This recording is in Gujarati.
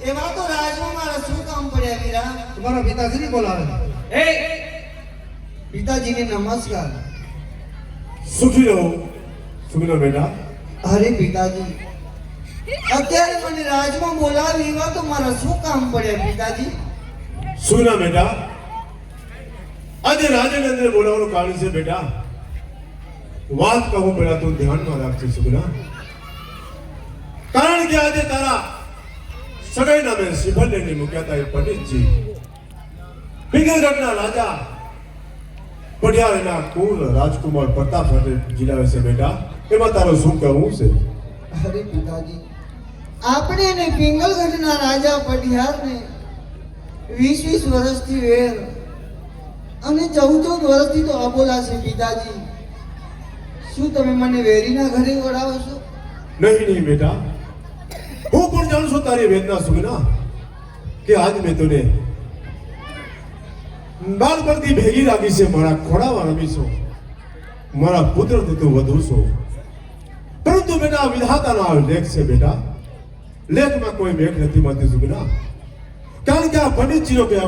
એવા તો રાજમાં મારા શું કામ પડ્યા વીરા? તમારા પિતાજીને બોલાવે. એ પિતાજીને નમસ્કાર. સુખી રહો સુખી બેટા. અરે પિતાજી, અત્યારે મને રાજમાં બોલાવી એવા તો મારા શું કામ પડ્યા પિતાજી? સુખના બેટા, આજે રાજને અંદર બોલાવવાનું કારણ છે બેટા. વાત કહું પેલા તું ધ્યાનમાં રાખજે સુખના. કારણ કે આજે તારા સગાઈ નામે શ્રીફળની મૂક્યા હતા એ પંડિતજી પિંગલગઢના રાજા પડિયાળના કુલ રાજકુમાર પ્રતાપ સાથે જીલાવે છે બેટા. એમાં તારું શું કહેવું છે? અરે પિતાજી, આપણે એને પિંગલગઢના રાજા પઢિયારને 20 વર્ષથી વેર અને 14 વર્ષથી તો અબોલા છે પિતાજી. શું તમે મને વેરીના ઘરે વળાવો છો? નહીં બેટા, હું પણ જાણું છું તારી વેદના સુગના કે આજ મેં તને બાળપણથી ભેગી રાખી છે. મારા ખોડામાં રમીશું, મારા પુત્રથી તું વધુ છો. પરંતુ બેટા વિધાતાનો લેખ છે બેટા. લેખમાં કોઈ મેઘ નથી મળતી સુગના. કારણ કે આ પંડિતજીનો કહેવામાં